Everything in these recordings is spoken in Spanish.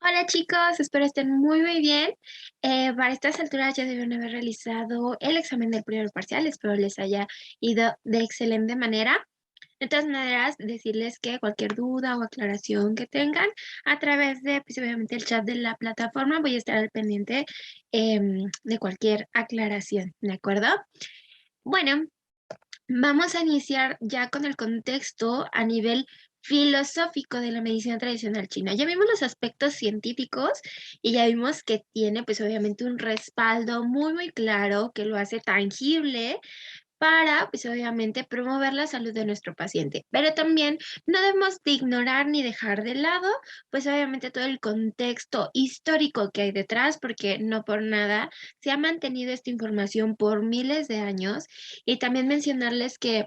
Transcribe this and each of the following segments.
Hola chicos, espero estén muy bien. Para estas alturas ya debieron haber realizado el examen del primer parcial, espero les haya ido de excelente manera. De todas maneras, decirles que cualquier duda o aclaración que tengan a través de, pues, obviamente, el chat de la plataforma, voy a estar al pendiente de cualquier aclaración, ¿de acuerdo? Bueno, vamos a iniciar ya con el contexto a nivel filosófico de la medicina tradicional china. Ya vimos los aspectos científicos y ya vimos que tiene, pues obviamente, un respaldo muy claro que lo hace tangible para, pues obviamente, promover la salud de nuestro paciente. Pero también no debemos de ignorar ni dejar de lado, pues obviamente todo el contexto histórico que hay detrás, porque no por nada se ha mantenido esta información por miles de años. Y también mencionarles que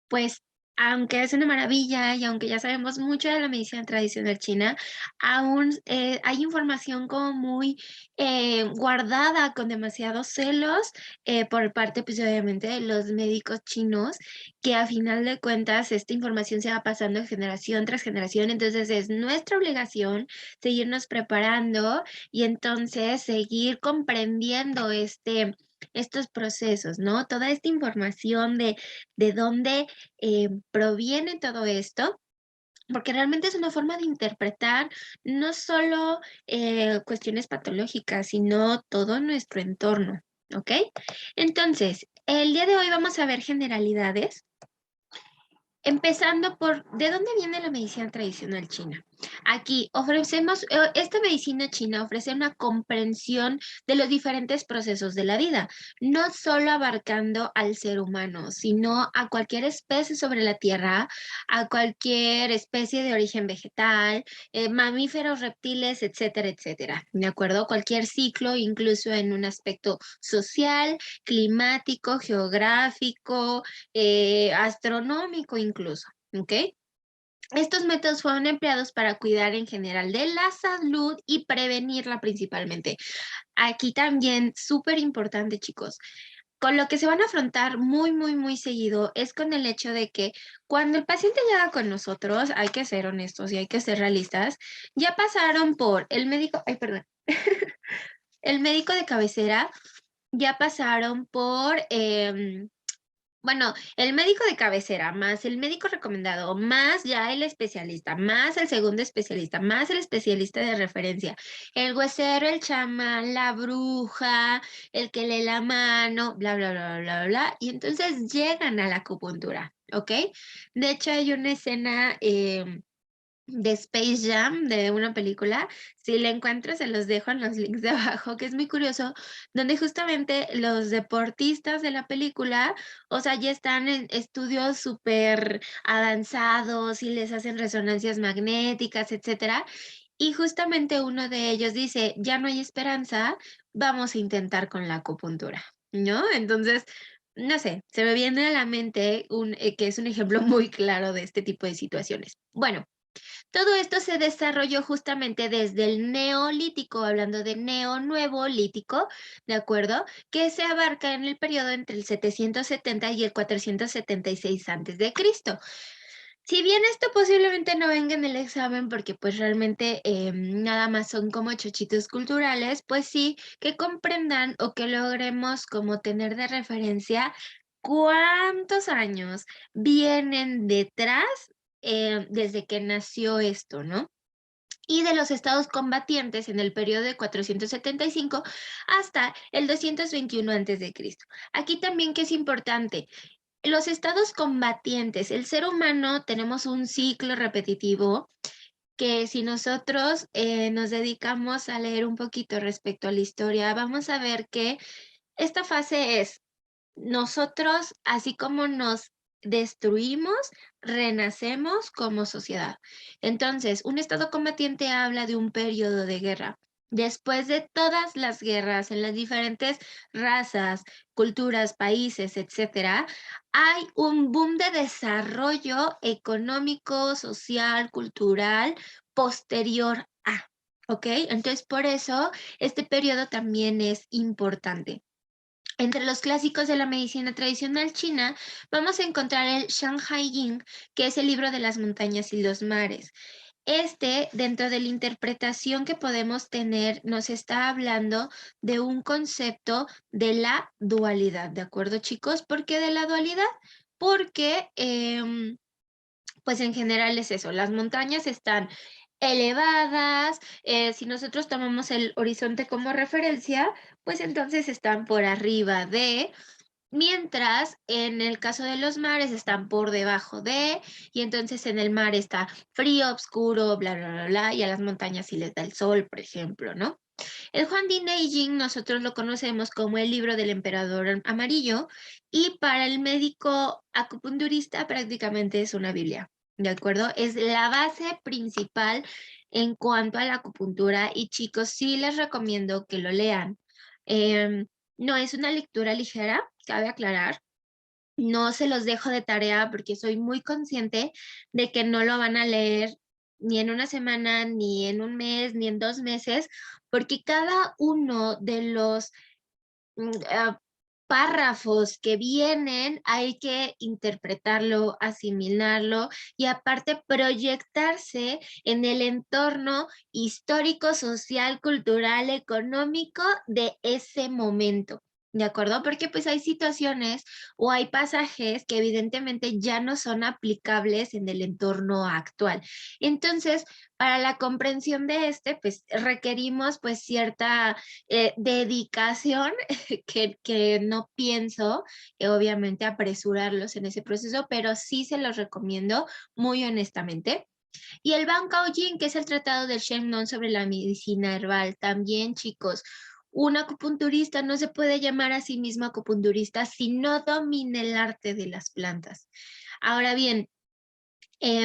pues, aunque es una maravilla y aunque ya sabemos mucho de la medicina tradicional china, aún, hay información como muy, guardada con demasiados celos, por parte, pues, obviamente, de los médicos chinos, que a final de cuentas esta información se va pasando de generación tras generación. Entonces, es nuestra obligación seguirnos preparando y entonces seguir comprendiendo estos procesos, ¿no? Toda esta información de dónde proviene todo esto, porque realmente es una forma de interpretar no solo cuestiones patológicas, sino todo nuestro entorno, ¿ok? Entonces, el día de hoy vamos a ver generalidades. Empezando por, ¿de dónde viene la medicina tradicional china? Aquí ofrecemos, esta medicina china ofrece una comprensión de los diferentes procesos de la vida, no solo abarcando al ser humano, sino a cualquier especie sobre la tierra, a cualquier especie de origen vegetal, mamíferos, reptiles, etcétera, etcétera. ¿De acuerdo? Cualquier ciclo, incluso en un aspecto social, climático, geográfico, astronómico incluso, ¿ok? Estos métodos fueron empleados para cuidar en general de la salud y prevenirla principalmente. Aquí también, súper importante, chicos, con lo que se van a afrontar muy seguido es con el hecho de que cuando el paciente llega con nosotros, hay que ser honestos y hay que ser realistas, ya pasaron por el médico, ay, perdón, el médico de cabecera, ya pasaron por bueno, el médico de cabecera, más el médico recomendado, más ya el especialista, más el segundo especialista, más el especialista de referencia, el huesero, el chamán, la bruja, el que lee la mano, bla, y entonces llegan a la acupuntura, ¿ok? De hecho, hay una escena de Space Jam, de una película, si la encuentro se los dejo en los links de abajo, que es muy curioso, donde justamente los deportistas de la película, o sea, ya están en estudios súper avanzados y les hacen resonancias magnéticas, etcétera, y justamente uno de ellos dice: "Ya no hay esperanza, vamos a intentar con la acupuntura", ¿no? Entonces, no sé, se me viene a la mente que es un ejemplo muy claro de este tipo de situaciones. Bueno, todo esto se desarrolló justamente desde el neolítico, hablando de nuevo lítico, ¿de acuerdo? Que se abarca en el periodo entre el 770 y el 476 antes de Cristo. Si bien esto posiblemente no venga en el examen porque pues realmente nada más son como chochitos culturales, pues sí que comprendan o que logremos como tener de referencia cuántos años vienen detrás desde que nació esto, ¿no? Y de los estados combatientes en el periodo de 475 hasta el 221 antes de Cristo. Aquí también que es importante, los estados combatientes, el ser humano tenemos un ciclo repetitivo que si nosotros nos dedicamos a leer un poquito respecto a la historia, vamos a ver que esta fase es nosotros, así como nos destruimos, renacemos como sociedad. Entonces, un estado combatiente habla de un periodo de guerra. Después de todas las guerras en las diferentes razas, culturas, países, etcétera, hay un boom de desarrollo económico, social, cultural posterior a, ¿ok? Entonces, por eso este periodo también es importante. Entre los clásicos de la medicina tradicional china, vamos a encontrar el Shanghai Ying, que es el libro de las montañas y los mares. Dentro de la interpretación que podemos tener, nos está hablando de un concepto de la dualidad, ¿de acuerdo, chicos? ¿Por qué de la dualidad? Porque, pues en general es eso, las montañas están elevadas, si nosotros tomamos el horizonte como referencia, pues entonces están por arriba de, mientras en el caso de los mares están por debajo de, y entonces en el mar está frío, oscuro, bla, bla, bla, bla, y a las montañas sí les da el sol, por ejemplo, ¿no? El Juan Di Neijing nosotros lo conocemos como el libro del emperador amarillo, y para el médico acupunturista prácticamente es una Biblia, ¿de acuerdo? Es la base principal en cuanto a la acupuntura, y chicos, sí les recomiendo que lo lean. Em, no es una lectura ligera, cabe aclarar. No se los dejo de tarea porque soy muy consciente de que no lo van a leer ni en una semana, ni en un mes, ni en 2 meses, porque cada uno de los párrafos que vienen hay que interpretarlo, asimilarlo y aparte proyectarse en el entorno histórico, social, cultural, económico de ese momento. ¿De acuerdo? Porque pues hay situaciones o hay pasajes que evidentemente ya no son aplicables en el entorno actual. Entonces, para la comprensión de pues requerimos pues cierta dedicación que no pienso, obviamente, apresurarlos en ese proceso, pero sí se los recomiendo muy honestamente. Y el Ban Cao Yin, que es el tratado del Shen Non sobre la medicina herbal, también, chicos, un acupunturista no se puede llamar a sí mismo acupunturista si no domina el arte de las plantas. Ahora bien,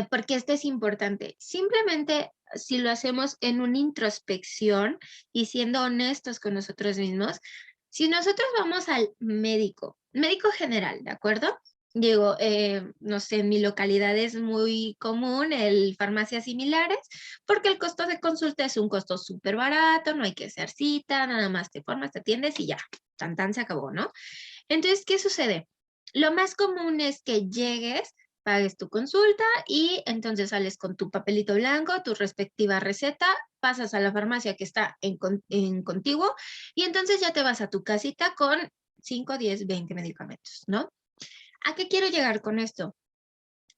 porque esto es importante. Simplemente si lo hacemos en una introspección y siendo honestos con nosotros mismos, si nosotros vamos al médico, médico general, ¿de acuerdo? Digo, no sé, en mi localidad es muy común el farmacias similares, porque el costo de consulta es un costo súper barato, no hay que hacer cita, nada más te formas, te atiendes y ya, tan tan se acabó, ¿no? Entonces, ¿qué sucede? Lo más común es que llegues, pagues tu consulta y entonces sales con tu papelito blanco, tu respectiva receta, pasas a la farmacia que está en contiguo y entonces ya te vas a tu casita con 5, 10, 20 medicamentos, ¿no? ¿A qué quiero llegar con esto?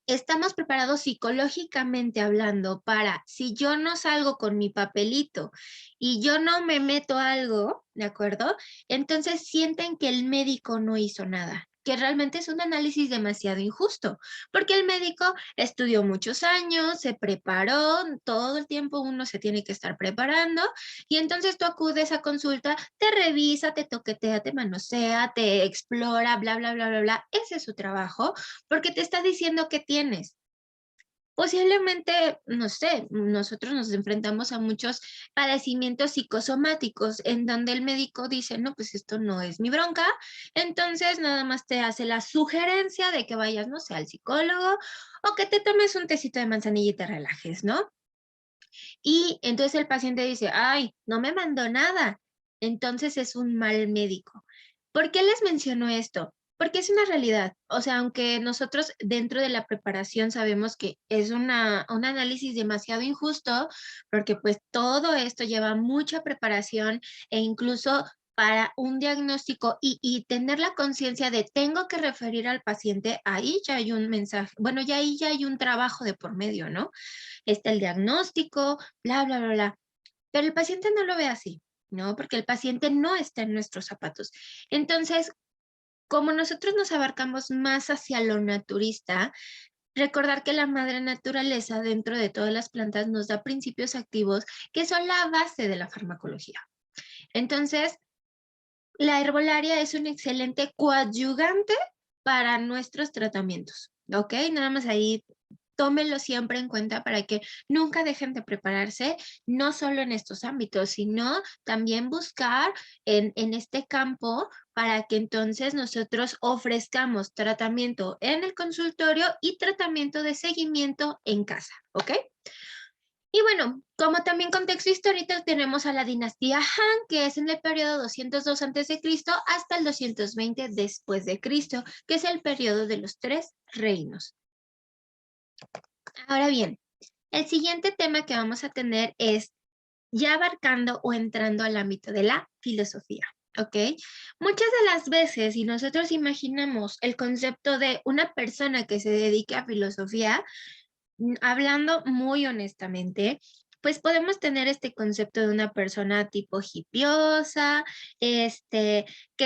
Estamos preparados psicológicamente hablando para, si yo no salgo con mi papelito y yo no me meto algo, ¿de acuerdo? Entonces sienten que el médico no hizo nada, que realmente es un análisis demasiado injusto, porque el médico estudió muchos años, se preparó, todo el tiempo uno se tiene que estar preparando, y entonces tú acudes a consulta, te revisa, te toquetea, te manosea, te explora, bla, bla, bla, bla, bla. Ese es su trabajo porque te está diciendo que tienes. Posiblemente, no sé, nosotros nos enfrentamos a muchos padecimientos psicosomáticos en donde el médico dice, no, pues esto no es mi bronca, entonces nada más te hace la sugerencia de que vayas, no sé, al psicólogo o que te tomes un tecito de manzanilla y te relajes, ¿no? Y entonces el paciente dice, ay, no me mandó nada, entonces es un mal médico. ¿Por qué les menciono esto? Porque es una realidad. O sea, aunque nosotros dentro de la preparación sabemos que es un análisis demasiado injusto, porque pues todo esto lleva mucha preparación e incluso para un diagnóstico y tener la conciencia de tengo que referir al paciente, ahí ya hay un mensaje, bueno, ya ahí ya hay un trabajo de por medio, ¿no? Está el diagnóstico, bla, bla, bla, bla. Pero el paciente no lo ve así, ¿no? Porque el paciente no está en nuestros zapatos. Entonces, como nosotros nos abarcamos más hacia lo naturista, recordar que la madre naturaleza dentro de todas las plantas nos da principios activos que son la base de la farmacología. Entonces, la herbolaria es un excelente coadyuvante para nuestros tratamientos, ¿ok? Nada más ahí tómenlo siempre en cuenta para que nunca dejen de prepararse, no solo en estos ámbitos, sino también buscar en este campo para que entonces nosotros ofrezcamos tratamiento en el consultorio y tratamiento de seguimiento en casa, ¿ok? Y bueno, como también contexto histórico tenemos a la dinastía Han, que es en el periodo 202 a.C. hasta el 220 después de Cristo, que es el periodo de los tres reinos. Ahora bien, El siguiente tema que vamos a tener es ya abarcando o entrando al ámbito de la filosofía, ¿ok? Muchas de las veces, si nosotros imaginamos el concepto de una persona que se dedique a filosofía, hablando muy honestamente, pues podemos tener este concepto de una persona tipo hipiosa, que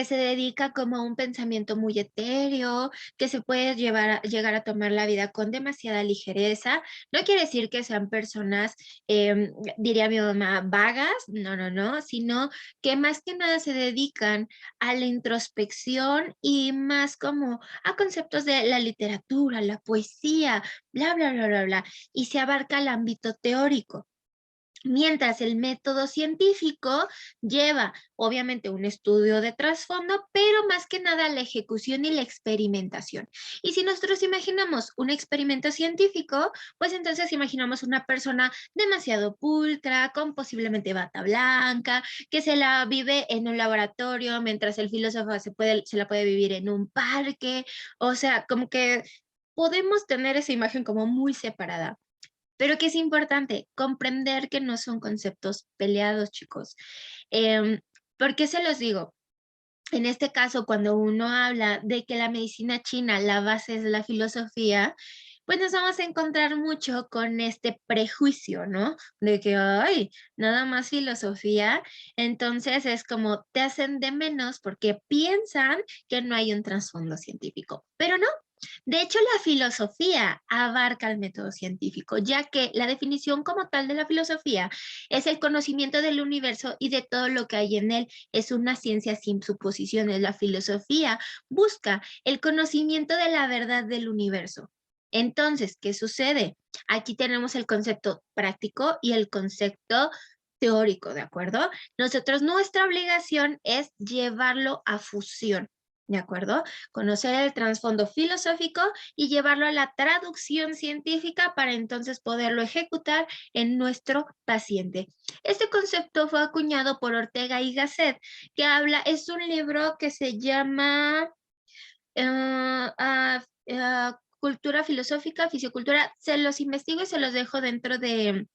se dedica como a un pensamiento muy etéreo, que se puede llegar a tomar la vida con demasiada ligereza. No quiere decir que sean personas, diría mi mamá, vagas, no, no, no, sino que más que nada se dedican a la introspección y más como a conceptos de la literatura, la poesía, bla, bla, bla, bla, bla, y se abarca el ámbito teórico. Mientras el método científico lleva, obviamente, un estudio de trasfondo, pero más que nada la ejecución y la experimentación. Y si nosotros imaginamos un experimento científico, pues entonces imaginamos una persona demasiado pulcra, con posiblemente bata blanca, que se la vive en un laboratorio, mientras el filósofo se la puede vivir en un parque. O sea, como que podemos tener esa imagen como muy separada. Pero que es importante comprender que no son conceptos peleados, chicos. ¿Por qué se los digo? En este caso, cuando uno habla de que la medicina china, la base es la filosofía, pues nos vamos a encontrar mucho con este prejuicio, ¿no? De que, ay, nada más filosofía. Entonces es como te hacen de menos porque piensan que no hay un trasfondo científico. Pero no, de hecho, la filosofía abarca el método científico, ya que la definición como tal de la filosofía es el conocimiento del universo y de todo lo que hay en él. Es una ciencia sin suposiciones. La filosofía busca el conocimiento de la verdad del universo. Entonces, ¿qué sucede? Aquí tenemos el concepto práctico y el concepto teórico, ¿de acuerdo? Nosotros, nuestra obligación es llevarlo a fusión. ¿De acuerdo? Conocer el trasfondo filosófico y llevarlo a la traducción científica para entonces poderlo ejecutar en nuestro paciente. Este concepto fue acuñado por Ortega y Gasset, que es un libro que se llama Cultura Filosófica, Fisiocultura. Se los investigo y se los dejo dentro del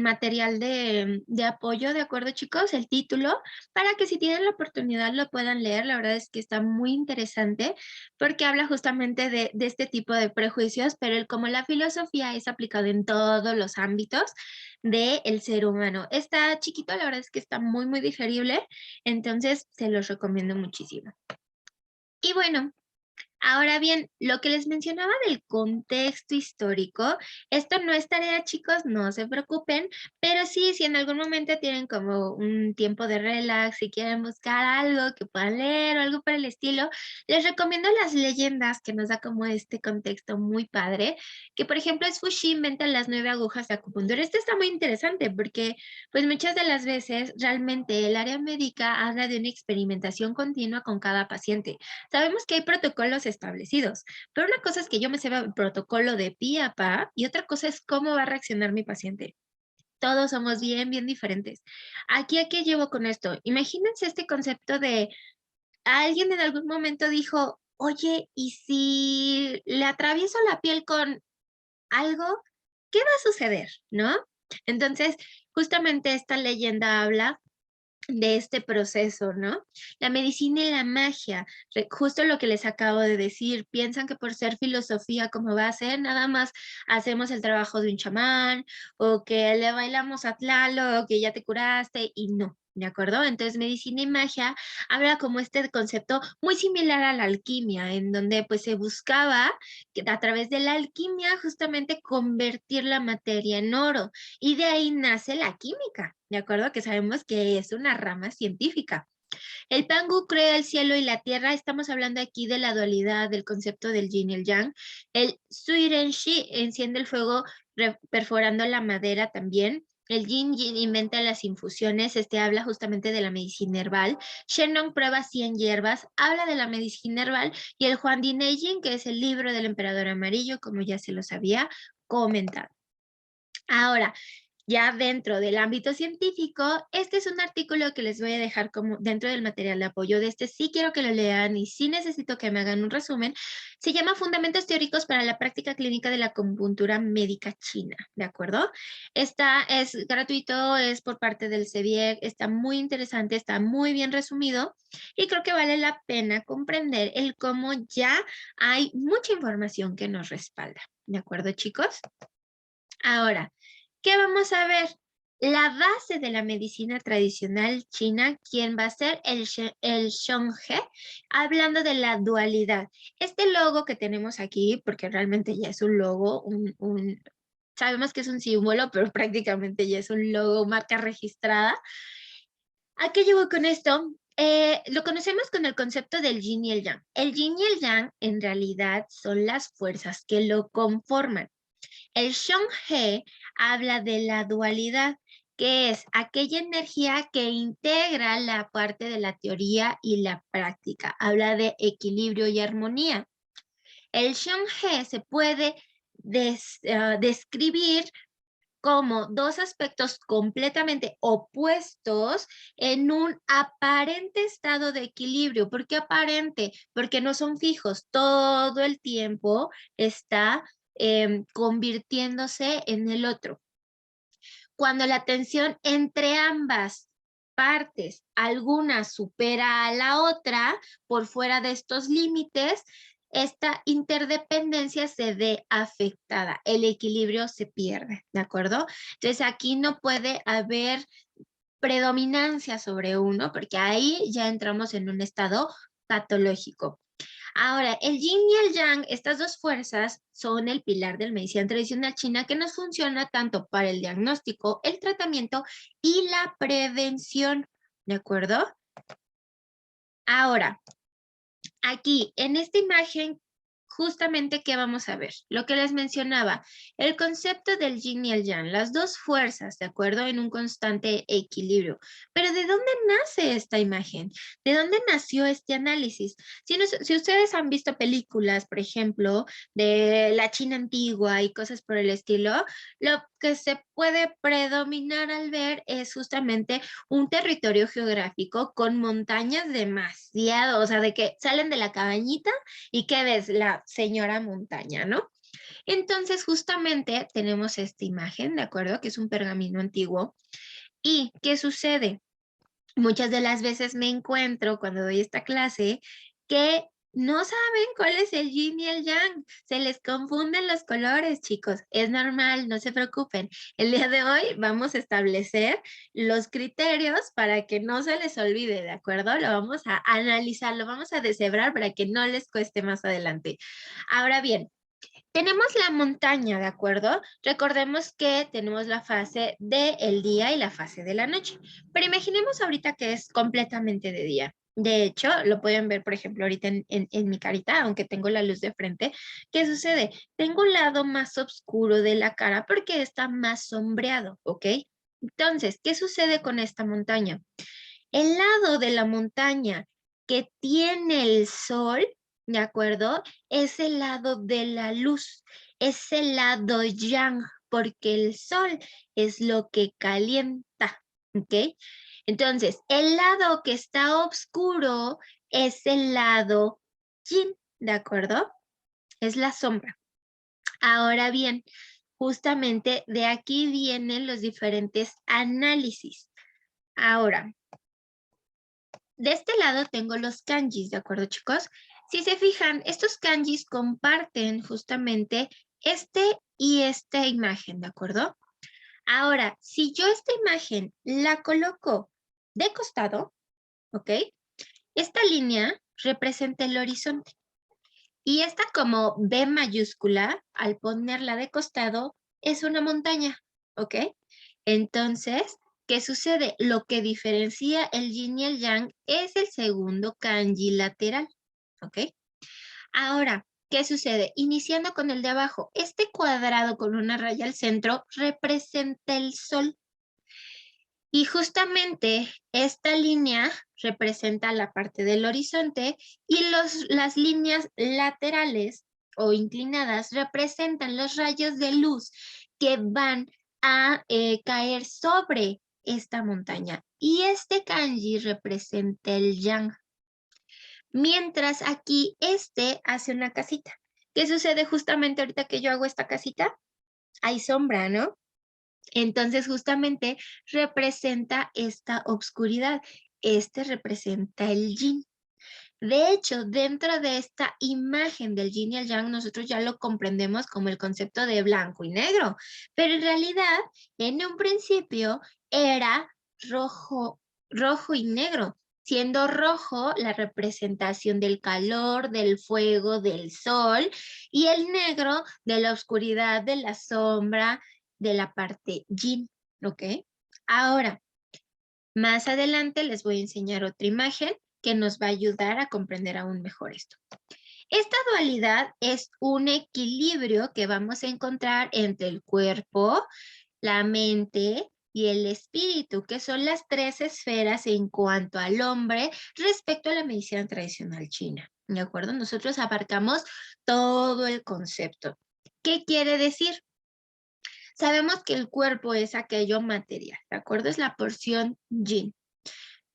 material de apoyo, ¿de acuerdo, chicos? El título, para que si tienen la oportunidad lo puedan leer. La verdad es que está muy interesante porque habla justamente de este tipo de prejuicios, pero como la filosofía es aplicado en todos los ámbitos del ser humano. Está chiquito, la verdad es que está muy, muy digerible, entonces se los recomiendo muchísimo. Y bueno, ahora bien, lo que les mencionaba del contexto histórico, esto no es tarea, chicos, no se preocupen, pero sí, si en algún momento tienen como un tiempo de relax, si quieren buscar algo que puedan leer o algo por el estilo, les recomiendo las leyendas que nos da como este contexto muy padre, que por ejemplo es Fuxi inventa las 9 agujas de acupuntura. Este está muy interesante porque pues muchas de las veces realmente el área médica habla de una experimentación continua con cada paciente. Sabemos que hay protocolos establecidos, pero una cosa es que yo me sepa el protocolo de pi a pa y otra cosa es cómo va a reaccionar mi paciente. Todos somos bien, bien diferentes. Aquí, ¿a qué llevo con esto? Imagínense este concepto de alguien en algún momento dijo, oye, ¿y si le atravieso la piel con algo? ¿Qué va a suceder? ¿No? Entonces, justamente esta leyenda habla de este proceso, ¿no? La medicina y la magia, justo lo que les acabo de decir, piensan que por ser filosofía como va a ser, nada más hacemos el trabajo de un chamán o que le bailamos a Tlaloc, que ya te curaste y no. ¿De acuerdo? Entonces, medicina y magia habla como este concepto muy similar a la alquimia, en donde pues se buscaba que a través de la alquimia justamente convertir la materia en oro. Y de ahí nace la química, ¿de acuerdo? Que sabemos que es una rama científica. El Pangu crea el cielo y la tierra. Estamos hablando aquí de la dualidad, del concepto del yin y el yang. El Suirenshi enciende el fuego perforando la madera también. El Yin inventa las infusiones, habla justamente de la medicina herbal. Shenong prueba 100 hierbas, habla de la medicina herbal. Y el Huang Di Neijing, que es el libro del emperador amarillo, como ya se los había comentado. Ahora, Ya dentro del ámbito científico, este es un artículo que les voy a dejar como dentro del material de apoyo de este. Sí quiero que lo lean y sí necesito que me hagan un resumen. Se llama Fundamentos Teóricos para la Práctica Clínica de la Acupuntura Médica China, ¿de acuerdo? Esta es gratuito, es por parte del CEBIEC, está muy interesante, está muy bien resumido y creo que vale la pena comprender el cómo ya hay mucha información que nos respalda, ¿de acuerdo, chicos? Ahora, ¿qué vamos a ver? La base de la medicina tradicional china, ¿quién va a ser? El Shonghe, hablando de la dualidad. Este logo que tenemos aquí, porque realmente ya es un logo, sabemos que es un símbolo, pero prácticamente ya es un logo, marca registrada. ¿A qué llevo con esto? Lo conocemos con el concepto del yin y el yang. El yin y el yang en realidad son las fuerzas que lo conforman. El Shonghe habla de la dualidad, que es aquella energía que integra la parte de la teoría y la práctica. Habla de equilibrio y armonía. El Shonghe se puede describir como dos aspectos completamente opuestos en un aparente estado de equilibrio. ¿Por qué aparente? Porque no son fijos. Todo el tiempo está convirtiéndose en el otro. Cuando la tensión entre ambas partes, alguna supera a la otra por fuera de estos límites, esta interdependencia se ve afectada, el equilibrio se pierde, ¿de acuerdo? Entonces aquí no puede haber predominancia sobre uno, porque ahí ya entramos en un estado patológico. Ahora, el yin y el yang, estas dos fuerzas son el pilar de la medicina tradicional china que nos funciona tanto para el diagnóstico, el tratamiento y la prevención, ¿de acuerdo? Ahora, aquí en esta imagen, justamente, ¿qué vamos a ver? Lo que les mencionaba, el concepto del yin y el yang, las dos fuerzas, ¿de acuerdo? En un constante equilibrio. Pero ¿de dónde nace esta imagen? ¿De dónde nació este análisis? Si ustedes han visto películas, por ejemplo, de la China antigua y cosas por el estilo, lo que se puede predominar al ver es justamente un territorio geográfico con montañas demasiado, o sea, de que salen de la cabañita y que ves la señora montaña, ¿no? Entonces, justamente tenemos esta imagen, ¿de acuerdo? Que es un pergamino antiguo. ¿Y qué sucede? Muchas de las veces me encuentro cuando doy esta clase que no saben cuál es el yin y el yang. Se les confunden los colores, chicos. Es normal, no se preocupen. El día de hoy vamos a establecer los criterios para que no se les olvide, ¿de acuerdo? Lo vamos a analizar, lo vamos a deshebrar para que no les cueste más adelante. Ahora bien, tenemos la montaña, ¿de acuerdo? Recordemos que tenemos la fase del día y la fase de la noche. Pero imaginemos ahorita que es completamente de día. De hecho, lo pueden ver, por ejemplo, ahorita en mi carita, aunque tengo la luz de frente. ¿Qué sucede? Tengo un lado más oscuro de la cara porque está más sombreado, ¿ok? Entonces, ¿qué sucede con esta montaña? El lado de la montaña que tiene el sol, ¿de acuerdo? Es el lado de la luz, es el lado yang, porque el sol es lo que calienta, ¿ok? Entonces, el lado que está oscuro es el lado yin, ¿de acuerdo? Es la sombra. Ahora bien, justamente de aquí vienen los diferentes análisis. Ahora, de este lado tengo los kanjis, ¿de acuerdo, chicos? Si se fijan, estos kanjis comparten justamente este y esta imagen, ¿de acuerdo? Ahora, si yo esta imagen la coloco de costado, ¿ok? Esta línea representa el horizonte. Y esta como B mayúscula, al ponerla de costado, es una montaña, ¿ok? Entonces, ¿qué sucede? Lo que diferencia el yin y el yang es el segundo kanji lateral, ¿ok? Ahora, ¿qué sucede? Iniciando con el de abajo, este cuadrado con una raya al centro representa el sol. Y justamente esta línea representa la parte del horizonte y las líneas laterales o inclinadas representan los rayos de luz que van a caer sobre esta montaña. Y este kanji representa el yang. Mientras aquí este hace una casita. ¿Qué sucede justamente ahorita que yo hago esta casita? Hay sombra, ¿no? Entonces justamente representa esta obscuridad. Este representa el yin. De hecho, dentro de esta imagen del yin y el yang, nosotros ya lo comprendemos como el concepto de blanco y negro, pero en realidad, en un principio era rojo, rojo y negro, siendo rojo la representación del calor, del fuego, del sol, y el negro de la oscuridad, de la sombra, de la parte yin, ¿ok? Ahora, más adelante les voy a enseñar otra imagen que nos va a ayudar a comprender aún mejor esto. Esta dualidad es un equilibrio que vamos a encontrar entre el cuerpo, la mente y el espíritu, que son las tres esferas en cuanto al hombre respecto a la medicina tradicional china. ¿De acuerdo? Nosotros abarcamos todo el concepto. ¿Qué quiere decir? Sabemos que el cuerpo es aquello material, ¿de acuerdo? Es la porción yin.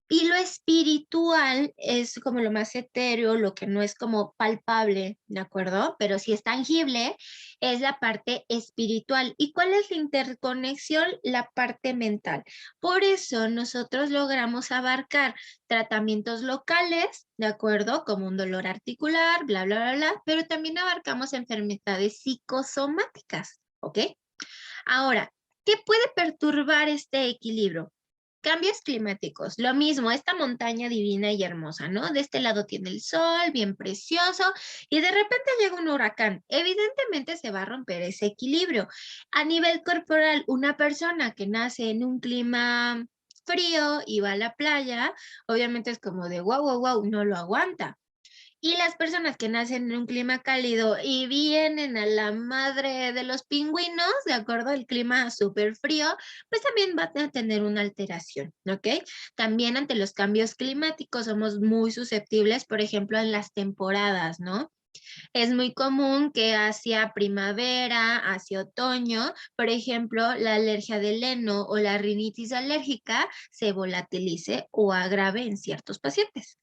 Y lo espiritual es como lo más etéreo, lo que no es como palpable, ¿de acuerdo? Pero si es tangible, es la parte espiritual. ¿Y cuál es la interconexión? La parte mental. Por eso nosotros logramos abarcar tratamientos locales, ¿de acuerdo? Como un dolor articular, bla, bla, bla, bla, pero también abarcamos enfermedades psicosomáticas, ¿ok? Ahora, ¿qué puede perturbar este equilibrio? Cambios climáticos, lo mismo, esta montaña divina y hermosa, ¿no? De este lado tiene el sol, bien precioso, y de repente llega un huracán. Evidentemente se va a romper ese equilibrio. A nivel corporal, una persona que nace en un clima frío y va a la playa, obviamente es como de wow, wow, wow, no lo aguanta. Y las personas que nacen en un clima cálido y vienen a la madre de los pingüinos, de acuerdo al clima súper frío, pues también van a tener una alteración, ¿ok? También ante los cambios climáticos somos muy susceptibles, por ejemplo, en las temporadas, ¿no? Es muy común que hacia primavera, hacia otoño, por ejemplo, la alergia del heno o la rinitis alérgica se volatilice o agrave en ciertos pacientes.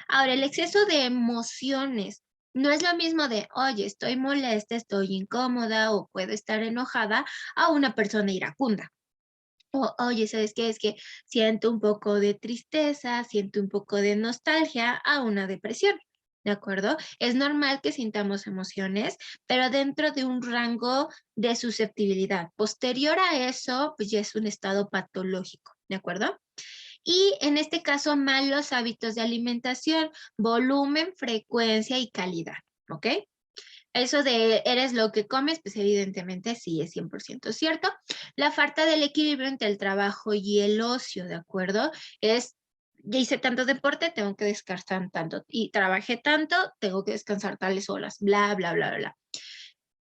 Ahora, el exceso de emociones no es lo mismo de, oye, estoy molesta, estoy incómoda o puedo estar enojada a una persona iracunda. O, oye, ¿sabes qué? Es que siento un poco de tristeza, siento un poco de nostalgia a una depresión. ¿De acuerdo? Es normal que sintamos emociones, pero dentro de un rango de susceptibilidad. Posterior a eso, pues ya es un estado patológico. ¿De acuerdo? Y en este caso, malos hábitos de alimentación, volumen, frecuencia y calidad, ¿ok? Eso de eres lo que comes, pues evidentemente sí es 100% cierto. La falta del equilibrio entre el trabajo y el ocio, ¿de acuerdo? Es, ya hice tanto deporte, tengo que descansar tanto. Y trabajé tanto, tengo que descansar tales horas, bla, bla, bla, bla.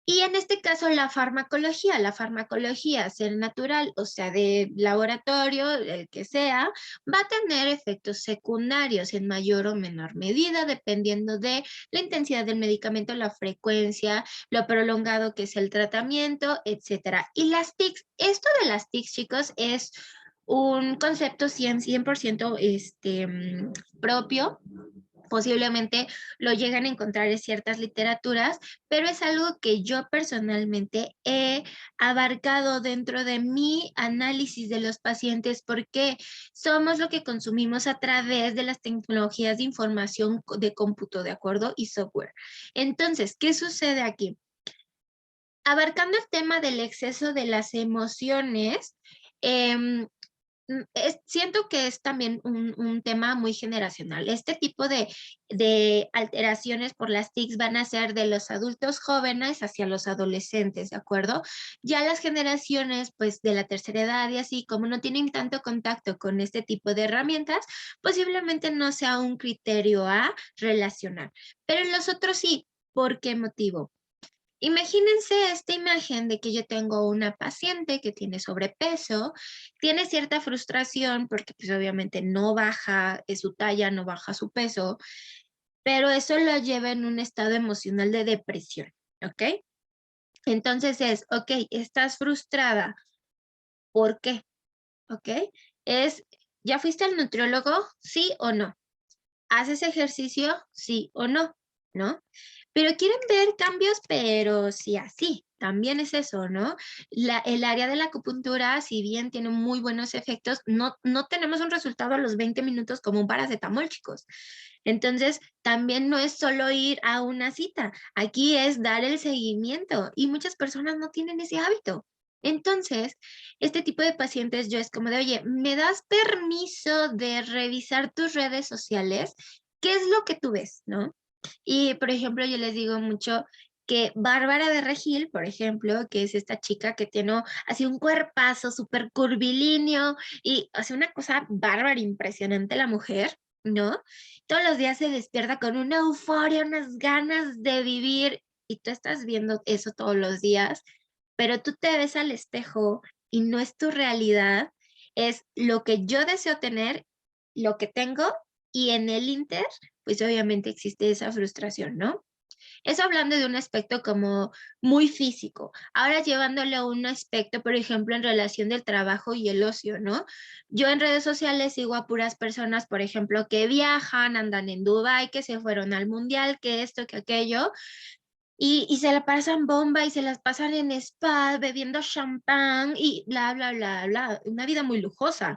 Y en este caso la farmacología, ser natural, o sea, de laboratorio, el que sea, va a tener efectos secundarios en mayor o menor medida, dependiendo de la intensidad del medicamento, la frecuencia, lo prolongado que es el tratamiento, etcétera. Y las TICs, esto de las TICs, chicos, es un concepto 100% propio. Posiblemente lo llegan a encontrar en ciertas literaturas, pero es algo que yo personalmente he abarcado dentro de mi análisis de los pacientes porque somos lo que consumimos a través de las tecnologías de información de cómputo, ¿de acuerdo? Y software. Entonces, ¿qué sucede aquí? Abarcando el tema del exceso de las emociones, siento que es también un tema muy generacional. Este tipo de alteraciones por las TICs van a ser de los adultos jóvenes hacia los adolescentes, ¿de acuerdo? Ya las generaciones, pues, de la tercera edad y así, como no tienen tanto contacto con este tipo de herramientas, posiblemente no sea un criterio a relacionar. Pero en los otros sí. ¿Por qué motivo? Imagínense esta imagen de que yo tengo una paciente que tiene sobrepeso, tiene cierta frustración porque pues obviamente no baja su talla, no baja su peso, pero eso lo lleva en un estado emocional de depresión, ¿ok? Entonces es, ok, estás frustrada, ¿Por qué? ¿Ok? Es, ¿ya fuiste al nutriólogo? ¿Sí o no? ¿Haces ejercicio? Sí o no, ¿no? Pero quieren ver cambios, pero sí así. También es eso, ¿no? El área de la acupuntura, si bien tiene muy buenos efectos, no tenemos un resultado a los 20 minutos como un paracetamol, chicos. Entonces, también no es solo ir a una cita, aquí es dar el seguimiento y muchas personas no tienen ese hábito. Entonces, este tipo de pacientes yo es como de, oye, ¿me das permiso de revisar tus redes sociales? ¿Qué es lo que tú ves, no? Y, por ejemplo, yo les digo mucho que Bárbara de Regil, por ejemplo, que es esta chica que tiene así un cuerpazo súper curvilíneo y hace una cosa bárbara, impresionante la mujer, ¿no? Todos los días se despierta con una euforia, unas ganas de vivir y tú estás viendo eso todos los días, pero tú te ves al espejo y no es tu realidad, es lo que yo deseo tener, lo que tengo y en el inter pues obviamente existe esa frustración, ¿no? Eso hablando de un aspecto como muy físico. Ahora llevándolo a un aspecto, por ejemplo, en relación del trabajo y el ocio, ¿no? Yo en redes sociales sigo a puras personas, por ejemplo, que viajan, andan en Dubái, que se fueron al mundial, que esto, que aquello, y se la pasan bomba y se las pasan en spa, bebiendo champán y bla, bla, bla, bla. Una vida muy lujosa.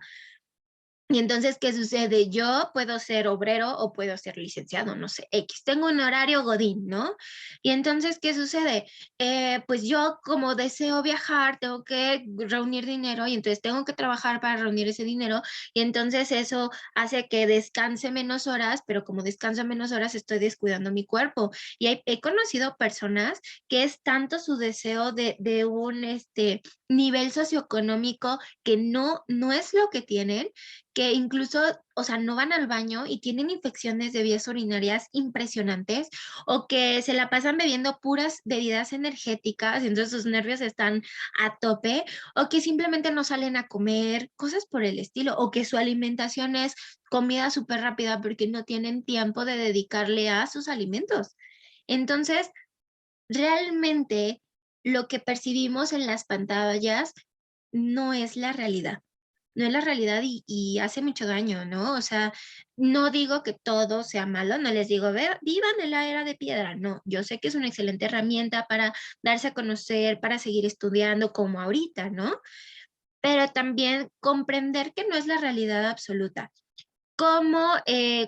Y entonces, ¿qué sucede? Yo puedo ser obrero o puedo ser licenciado, no sé, X. Tengo un horario godín, ¿no? Y entonces, ¿qué sucede? Pues yo como deseo viajar, tengo que reunir dinero y entonces tengo que trabajar para reunir ese dinero y entonces eso hace que descanse menos horas, pero como descanso menos horas estoy descuidando mi cuerpo. Y he conocido personas que es tanto su deseo de un nivel socioeconómico que no es lo que tienen que incluso, o sea, no van al baño y tienen infecciones de vías urinarias impresionantes o que se la pasan bebiendo puras bebidas energéticas y entonces sus nervios están a tope o que simplemente no salen a comer, cosas por el estilo, o que su alimentación es comida súper rápida porque no tienen tiempo de dedicarle a sus alimentos. Entonces, realmente lo que percibimos en las pantallas no es la realidad. No es la realidad y hace mucho daño, ¿no? O sea, no digo que todo sea malo, no les digo, vivan en la era de piedra, no, yo sé que es una excelente herramienta para darse a conocer, para seguir estudiando como ahorita, ¿no? Pero también comprender que no es la realidad absoluta. Como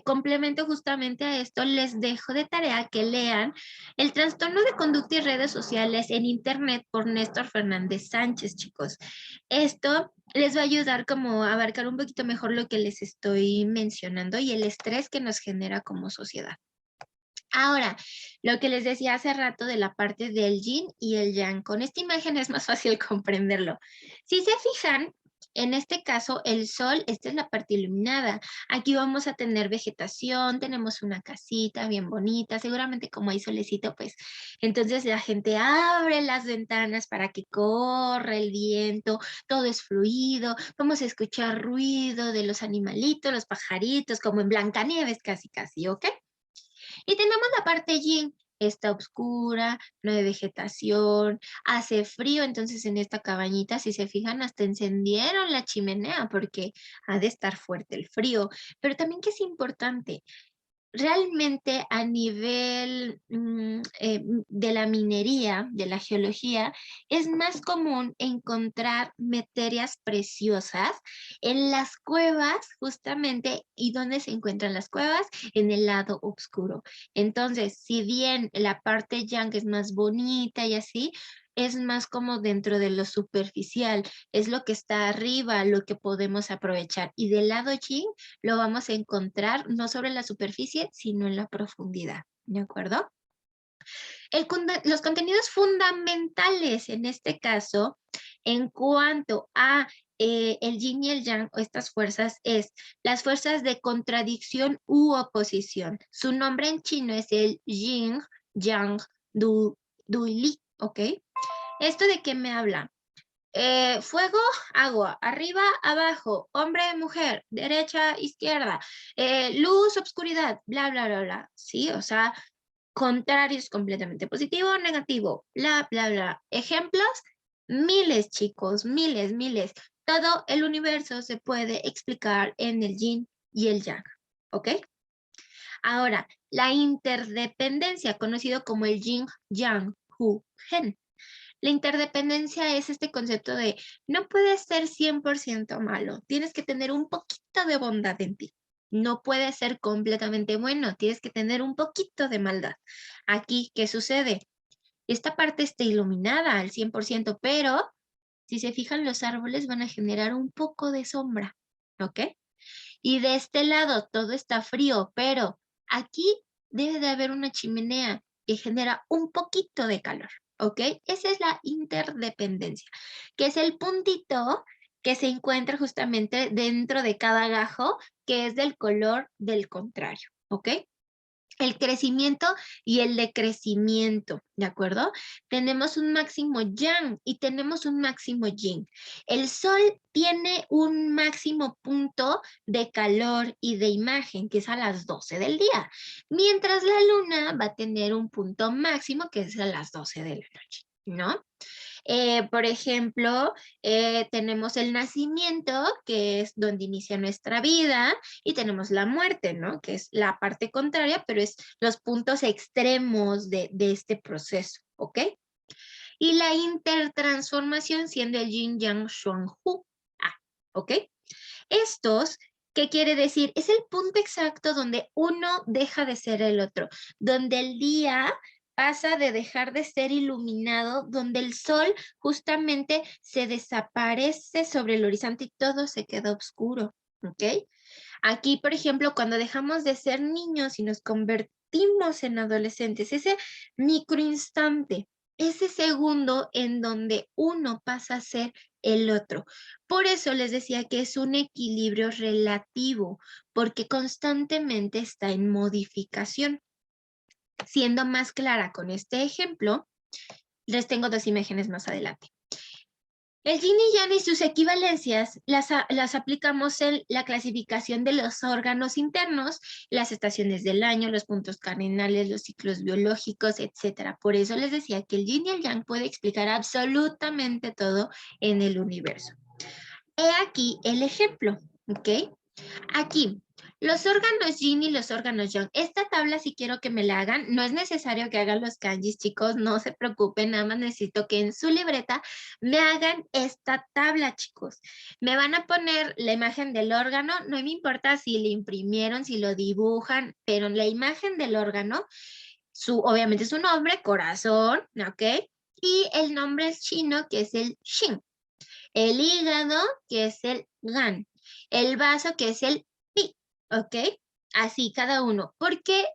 complemento justamente a esto, les dejo de tarea que lean El trastorno de conducta y redes sociales en Internet por Néstor Fernández Sánchez, chicos. Esto les va a ayudar como a abarcar un poquito mejor lo que les estoy mencionando y el estrés que nos genera como sociedad. Ahora, lo que les decía hace rato de la parte del yin y el yang, con esta imagen es más fácil comprenderlo. Si se fijan, en este caso, el sol, esta es la parte iluminada. Aquí vamos a tener vegetación, tenemos una casita bien bonita, seguramente como hay solecito, pues entonces la gente abre las ventanas para que corra el viento, todo es fluido, vamos a escuchar ruido de los animalitos, los pajaritos, como en Blancanieves casi, casi, ¿ok? Y tenemos la parte yin, está oscura, no hay vegetación, hace frío, entonces en esta cabañita, si se fijan, hasta encendieron la chimenea porque ha de estar fuerte el frío. Pero también que es importante, realmente a nivel de la minería, de la geología, es más común encontrar materias preciosas en las cuevas, justamente, ¿y dónde se encuentran las cuevas? En el lado oscuro. Entonces, si bien la parte yang es más bonita y así, es más como dentro de lo superficial, es lo que está arriba, lo que podemos aprovechar. Y del lado yin, lo vamos a encontrar no sobre la superficie, sino en la profundidad. ¿De acuerdo? Los contenidos fundamentales en este caso, en cuanto a el yin y el yang o estas fuerzas es las fuerzas de contradicción u oposición. Su nombre en chino es el yin, yang, du li, ¿ok? ¿Esto de qué me habla? Fuego, agua, arriba, abajo, hombre, mujer, derecha, izquierda, luz, obscuridad, bla, bla, bla, bla. Sí, o sea, contrarios completamente positivo, negativo, bla, bla, bla. Ejemplos, Miles, chicos, miles, miles. Todo el universo se puede explicar en el yin y el yang, ¿ok? Ahora, la interdependencia, conocido como el yin, yang, hu, gen. La interdependencia es este concepto de no puedes ser 100% malo, tienes que tener un poquito de bondad en ti. No puedes ser completamente bueno, tienes que tener un poquito de maldad. Aquí, ¿qué sucede? Esta parte está iluminada al 100%, pero si se fijan, los árboles van a generar un poco de sombra, ¿ok? Y de este lado todo está frío, pero aquí debe de haber una chimenea que genera un poquito de calor, ¿ok? Esa es la interdependencia, que es el puntito que se encuentra justamente dentro de cada gajo, que es del color del contrario, ¿ok? El crecimiento y el decrecimiento, ¿de acuerdo? Tenemos un máximo yang y tenemos un máximo yin. El sol tiene un máximo punto de calor y de imagen, que es a las 12 del día, mientras la luna va a tener un punto máximo, que es a las 12 de la noche, ¿no? Por ejemplo, tenemos el nacimiento, que es donde inicia nuestra vida, y tenemos la muerte, ¿no? Que es la parte contraria, pero es los puntos extremos de este proceso, ¿ok? Y la intertransformación siendo el yin yang shuang hu. Ah, ¿ok? Estos, ¿qué quiere decir? Es el punto exacto donde uno deja de ser el otro, donde el día pasa de dejar de ser iluminado, donde el sol justamente se desaparece sobre el horizonte y todo se queda oscuro, ¿ok? Aquí, por ejemplo, cuando dejamos de ser niños y nos convertimos en adolescentes, ese microinstante, ese segundo en donde uno pasa a ser el otro. Por eso les decía que es un equilibrio relativo, porque constantemente está en modificación. Siendo más clara con este ejemplo, les tengo dos imágenes más adelante. El yin y yang y sus equivalencias las aplicamos en la clasificación de los órganos internos, las estaciones del año, los puntos cardinales, los ciclos biológicos, etcétera. Por eso les decía que el yin y el yang puede explicar absolutamente todo en el universo. He aquí el ejemplo, ¿ok? Aquí, los órganos yin y los órganos yang. Esta tabla, si quiero que me la hagan, no es necesario que hagan los kanjis, chicos, no se preocupen, nada más necesito que en su libreta me hagan esta tabla, chicos. Me van a poner la imagen del órgano, no me importa si le imprimieron, si lo dibujan, pero la imagen del órgano, obviamente su nombre, corazón, ¿ok? Y el nombre es chino, que es el Shin. El hígado, que es el gan. El vaso, que es el pi, ¿ok? Así, cada uno. ¿Por qué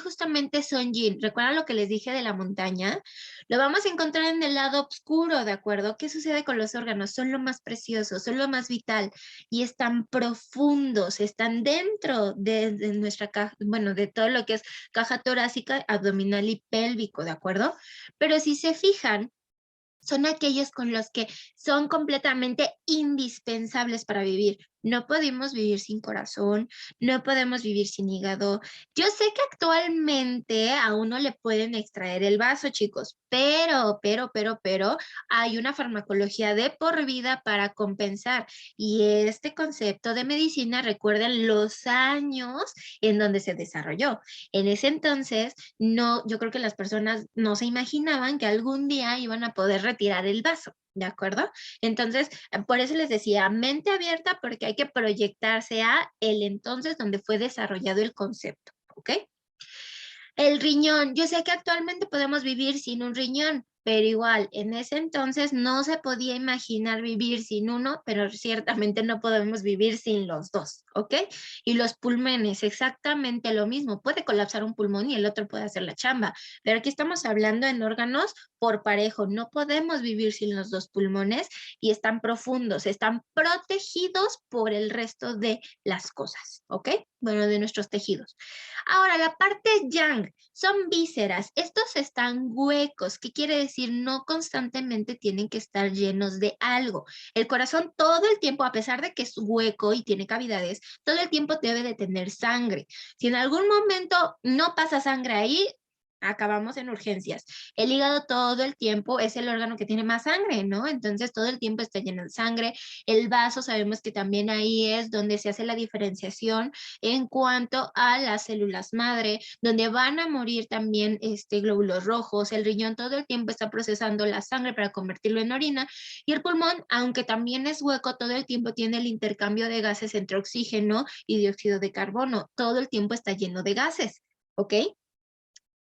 justamente son yin? ¿Recuerdan lo que les dije de la montaña? Lo vamos a encontrar en el lado oscuro, ¿de acuerdo? ¿Qué sucede con los órganos? Son lo más precioso, son lo más vital y están profundos, están dentro de nuestra caja, bueno, de todo lo que es caja torácica, abdominal y pélvico, ¿de acuerdo? Pero si se fijan, son aquellos con los que son completamente indispensables para vivir. No podemos vivir sin corazón, no podemos vivir sin hígado. Yo sé que actualmente a uno le pueden extraer el vaso, chicos, pero, hay una farmacología de por vida para compensar. Y este concepto de medicina, recuerden los años en donde se desarrolló. En ese entonces, no, yo creo que las personas no se imaginaban que algún día iban a poder retirar el vaso, ¿de acuerdo? Entonces, por eso les decía, mente abierta porque hay que proyectarse a el entonces donde fue desarrollado el concepto, ¿ok? El riñón, yo sé que actualmente podemos vivir sin un riñón, pero igual, en ese entonces no se podía imaginar vivir sin uno, pero ciertamente no podemos vivir sin los dos, ¿ok? Y los pulmones, exactamente lo mismo. Puede colapsar un pulmón y el otro puede hacer la chamba, pero aquí estamos hablando en órganos por parejo. No podemos vivir sin los dos pulmones y están profundos, están protegidos por el resto de las cosas, ¿ok? Bueno, de nuestros tejidos. Ahora, la parte yang son vísceras. Estos están huecos. ¿Qué quiere decir? No constantemente tienen que estar llenos de algo. El corazón todo el tiempo, a pesar de que es hueco y tiene cavidades, todo el tiempo debe de tener sangre. Si en algún momento no pasa sangre ahí, acabamos en urgencias. El hígado todo el tiempo es el órgano que tiene más sangre, ¿no? Entonces todo el tiempo está lleno de sangre. El vaso sabemos que también ahí es donde se hace la diferenciación en cuanto a las células madre, donde van a morir también glóbulos rojos. El riñón todo el tiempo está procesando la sangre para convertirlo en orina. Y el pulmón, aunque también es hueco, todo el tiempo tiene el intercambio de gases entre oxígeno y dióxido de carbono. Todo el tiempo está lleno de gases, ¿ok?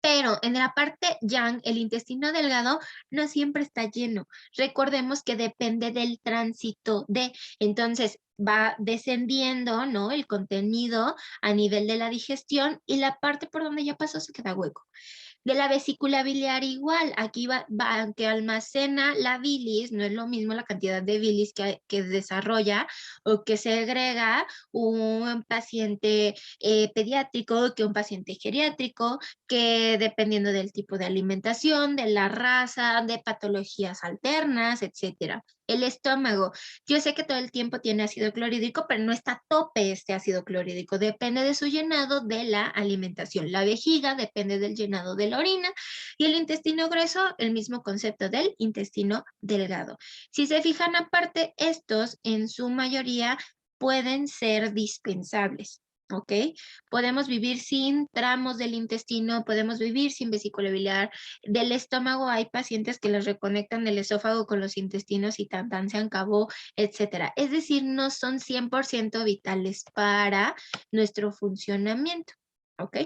Pero en la parte yang, el intestino delgado no siempre está lleno. Recordemos que depende del tránsito de, entonces va descendiendo, ¿no? El contenido a nivel de la digestión y la parte por donde ya pasó se queda hueco. De la vesícula biliar igual, aquí va que almacena la bilis, no es lo mismo la cantidad de bilis que desarrolla o que segrega un paciente pediátrico que un paciente geriátrico, que dependiendo del tipo de alimentación, de la raza, de patologías alternas, etcétera. El estómago, yo sé que todo el tiempo tiene ácido clorhídrico, pero no está a tope este ácido clorhídrico, depende de su llenado de la alimentación. La vejiga depende del llenado de la orina y el intestino grueso, el mismo concepto del intestino delgado. Si se fijan aparte, estos en su mayoría pueden ser dispensables. ¿Ok? Podemos vivir sin tramos del intestino, podemos vivir sin vesícula biliar. Del estómago hay pacientes que les reconectan el esófago con los intestinos y tan se acabó, etcétera. Es decir, no son 100% vitales para nuestro funcionamiento. ¿Ok?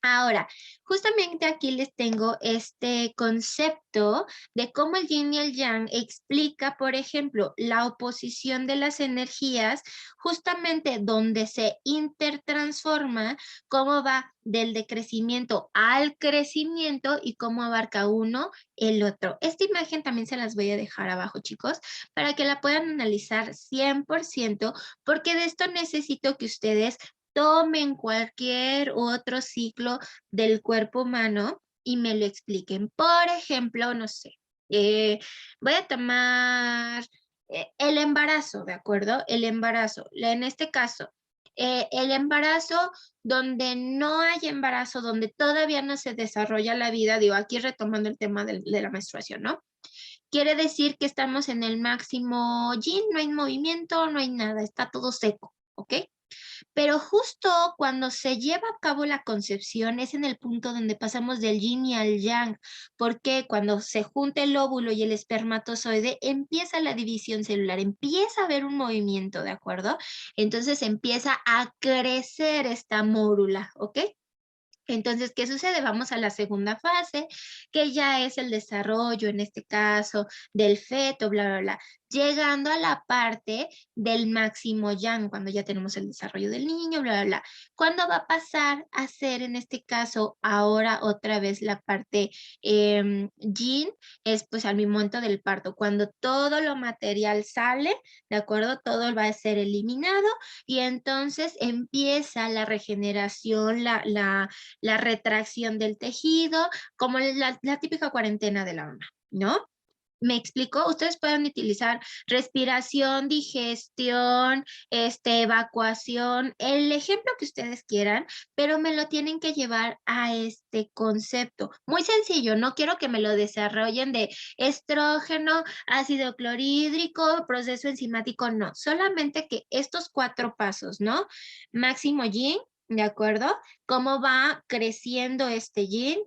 Ahora, justamente aquí les tengo este concepto de cómo el yin y el yang explica, por ejemplo, la oposición de las energías, justamente donde se intertransforma, cómo va del decrecimiento al crecimiento y cómo abarca uno el otro. Esta imagen también se las voy a dejar abajo, chicos, para que la puedan analizar 100%, porque de esto necesito que ustedes tomen cualquier otro ciclo del cuerpo humano y me lo expliquen. Por ejemplo, no sé, voy a tomar el embarazo, ¿de acuerdo? El embarazo. En este caso, el embarazo donde no hay embarazo, donde todavía no se desarrolla la vida, digo, aquí retomando el tema de la menstruación, ¿no? Quiere decir que estamos en el máximo yin, no hay movimiento, no hay nada, está todo seco, ¿ok? Pero justo cuando se lleva a cabo la concepción es en el punto donde pasamos del yin y al yang, porque cuando se junta el óvulo y el espermatozoide empieza la división celular, empieza a haber un movimiento, ¿de acuerdo? Entonces empieza a crecer esta mórula, ¿ok? Entonces, ¿qué sucede? Vamos a la segunda fase, que ya es el desarrollo, en este caso, del feto, bla, bla, bla. Llegando a la parte del máximo yang, cuando ya tenemos el desarrollo del niño, bla, bla, bla. ¿Cuándo va a pasar a ser, en este caso, ahora otra vez la parte yin? Es pues al momento del parto, cuando todo lo material sale, ¿de acuerdo? Todo va a ser eliminado y entonces empieza la regeneración, la retracción del tejido, como la típica cuarentena de la mamá, ¿no? ¿Me explico? Ustedes pueden utilizar respiración, digestión, evacuación, el ejemplo que ustedes quieran, pero me lo tienen que llevar a este concepto. Muy sencillo, no quiero que me lo desarrollen de estrógeno, ácido clorhídrico, proceso enzimático, no. Solamente que estos 4 pasos, ¿no? Máximo yin, ¿de acuerdo? Cómo va creciendo este yin,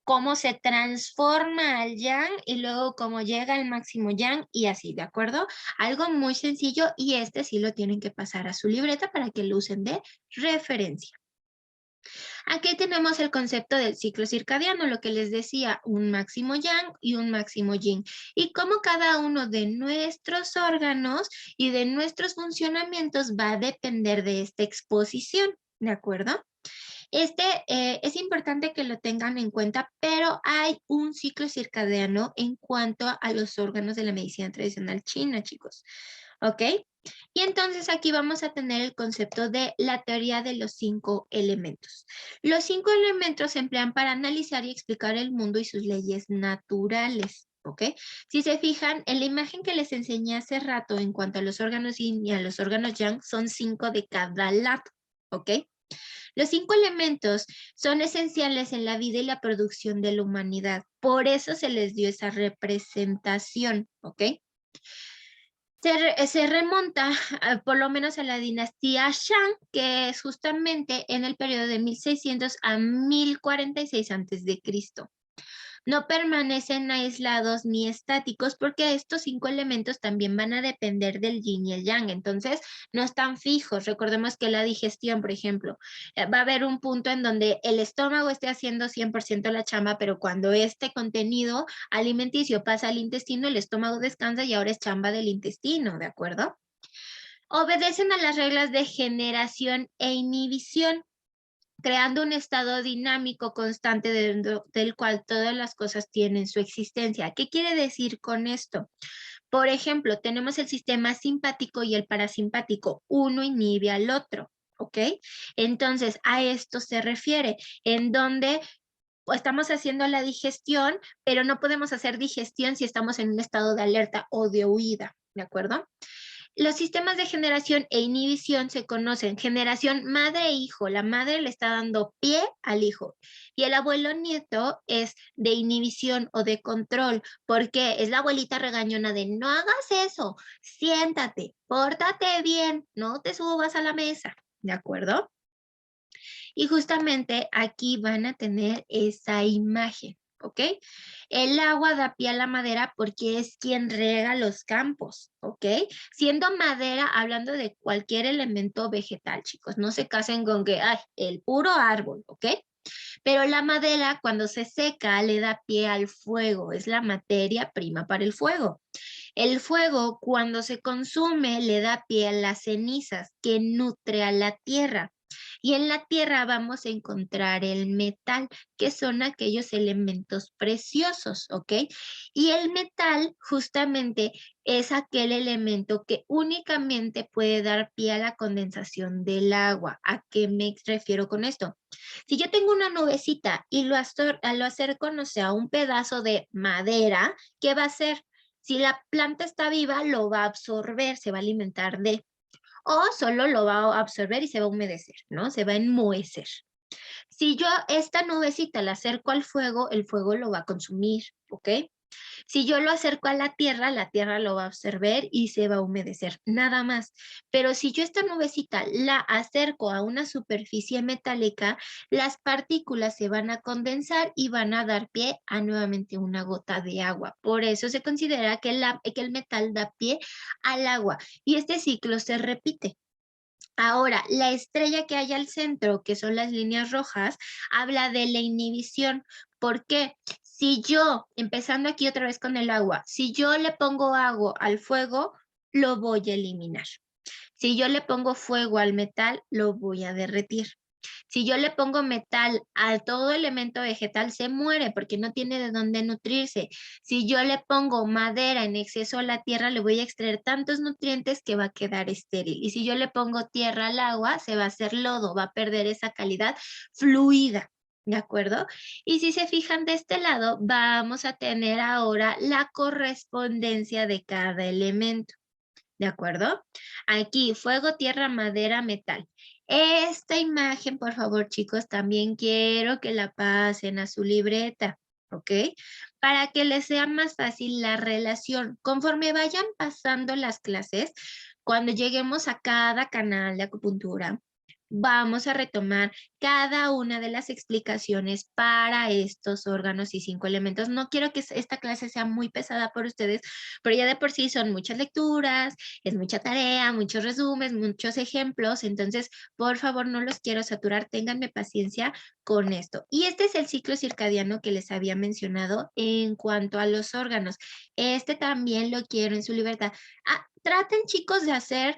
cómo se transforma al yang y luego cómo llega al máximo yang y así, ¿de acuerdo? Algo muy sencillo y este sí lo tienen que pasar a su libreta para que lo usen de referencia. Aquí tenemos el concepto del ciclo circadiano, lo que les decía, un máximo yang y un máximo yin, y cómo cada uno de nuestros órganos y de nuestros funcionamientos va a depender de esta exposición, ¿de acuerdo? Es importante que lo tengan en cuenta, pero hay un ciclo circadiano en cuanto a los órganos de la medicina tradicional china, chicos. ¿Ok? Y entonces aquí vamos a tener el concepto de la teoría de los 5 elementos. Los 5 elementos se emplean para analizar y explicar el mundo y sus leyes naturales. ¿Ok? Si se fijan, en la imagen que les enseñé hace rato en cuanto a los órganos yin y a los órganos yang, son 5 de cada lado. ¿Ok? Los 5 elementos son esenciales en la vida y la producción de la humanidad. Por eso se les dio esa representación, ¿ok? Se remonta por lo menos a la dinastía Shang, que es justamente en el periodo de 1600 a 1046 a.C. No permanecen aislados ni estáticos porque estos 5 elementos también van a depender del yin y el yang, entonces no están fijos. Recordemos que la digestión, por ejemplo, va a haber un punto en donde el estómago esté haciendo 100% la chamba, pero cuando este contenido alimenticio pasa al intestino, el estómago descansa y ahora es chamba del intestino, ¿de acuerdo? Obedecen a las reglas de generación e inhibición, creando un estado dinámico constante del cual todas las cosas tienen su existencia. ¿Qué quiere decir con esto? Por ejemplo, tenemos el sistema simpático y el parasimpático. Uno inhibe al otro, ¿ok? Entonces, a esto se refiere, en donde estamos haciendo la digestión, pero no podemos hacer digestión si estamos en un estado de alerta o de huida, ¿de acuerdo? Los sistemas de generación e inhibición se conocen. Generación madre-hijo. La madre le está dando pie al hijo. Y el abuelo nieto es de inhibición o de control, porque es la abuelita regañona de no hagas eso, siéntate, pórtate bien, no te subas a la mesa. ¿De acuerdo? Y justamente aquí van a tener esa imagen. ¿Ok? El agua da pie a la madera porque es quien riega los campos, ¿ok? Siendo madera, hablando de cualquier elemento vegetal, chicos, no se casen con que, ay, el puro árbol, ¿ok? Pero la madera cuando se seca le da pie al fuego, es la materia prima para el fuego. El fuego cuando se consume le da pie a las cenizas que nutre a la tierra. Y en la tierra vamos a encontrar el metal, que son aquellos elementos preciosos, ¿ok? Y el metal justamente es aquel elemento que únicamente puede dar pie a la condensación del agua. ¿A qué me refiero con esto? Si yo tengo una nubecita y lo acerco, no sé, a un pedazo de madera, ¿qué va a hacer? Si la planta está viva, lo va a absorber, se va a alimentar de, o solo lo va a absorber y se va a humedecer, ¿no? Se va a enmohecer. Si yo esta nubecita la acerco al fuego, el fuego lo va a consumir, ¿ok? Si yo lo acerco a la tierra lo va a absorber y se va a humedecer, nada más. Pero si yo esta nubecita la acerco a una superficie metálica, las partículas se van a condensar y van a dar pie a nuevamente una gota de agua. Por eso se considera que el metal da pie al agua y este ciclo se repite. Ahora, la estrella que hay al centro, que son las líneas rojas, habla de la inhibición. ¿Por qué? Si yo, empezando aquí otra vez con el agua, si yo le pongo agua al fuego, lo voy a eliminar. Si yo le pongo fuego al metal, lo voy a derretir. Si yo le pongo metal a todo elemento vegetal, se muere porque no tiene de dónde nutrirse. Si yo le pongo madera en exceso a la tierra, le voy a extraer tantos nutrientes que va a quedar estéril. Y si yo le pongo tierra al agua, se va a hacer lodo, va a perder esa calidad fluida. ¿De acuerdo? Y si se fijan de este lado, vamos a tener ahora la correspondencia de cada elemento. ¿De acuerdo? Aquí, fuego, tierra, madera, metal. Esta imagen, por favor, chicos, también quiero que la pasen a su libreta, ¿ok? Para que les sea más fácil la relación. Conforme vayan pasando las clases, cuando lleguemos a cada canal de acupuntura, vamos a retomar cada una de las explicaciones para estos órganos y 5 elementos. No quiero que esta clase sea muy pesada por ustedes, pero ya de por sí son muchas lecturas, es mucha tarea, muchos resúmenes, muchos ejemplos, entonces por favor no los quiero saturar, ténganme paciencia con esto. Y este es el ciclo circadiano que les había mencionado en cuanto a los órganos. Este también lo quiero en su libertad. Traten, chicos, de hacer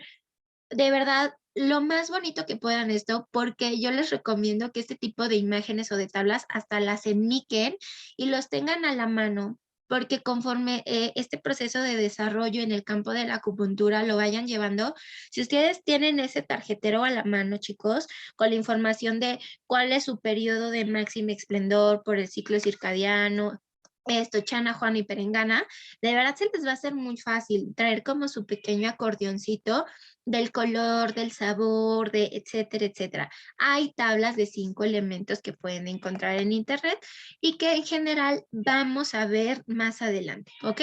de verdad lo más bonito que puedan esto, porque yo les recomiendo que este tipo de imágenes o de tablas hasta las enmiquen y los tengan a la mano, porque conforme este proceso de desarrollo en el campo de la acupuntura lo vayan llevando, si ustedes tienen ese tarjetero a la mano, chicos, con la información de cuál es su periodo de máximo esplendor por el ciclo circadiano, esto, Chana, Juana y Perengana, de verdad se les va a hacer muy fácil traer como su pequeño acordeoncito del color, del sabor, de etcétera, etcétera. Hay tablas de 5 elementos que pueden encontrar en internet y que en general vamos a ver más adelante, ¿ok?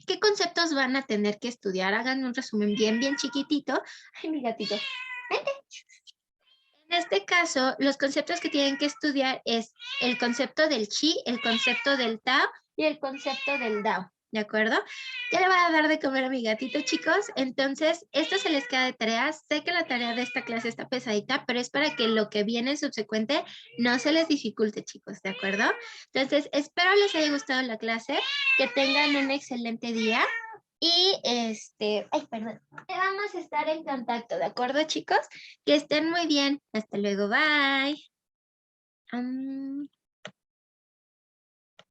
¿Qué conceptos van a tener que estudiar? Hagan un resumen bien, bien chiquitito. Ay, mi gatito. Vente. En este caso, los conceptos que tienen que estudiar es el concepto del chi, el concepto del tao y el concepto del dao. ¿De acuerdo? Ya le voy a dar de comer a mi gatito, chicos. Entonces, esto se les queda de tareas. Sé que la tarea de esta clase está pesadita, pero es para que lo que viene en subsecuente no se les dificulte, chicos. ¿De acuerdo? Entonces, espero les haya gustado la clase, que tengan un excelente día. Y ay, perdón, vamos a estar en contacto, ¿de acuerdo, chicos? Que estén muy bien. Hasta luego, bye.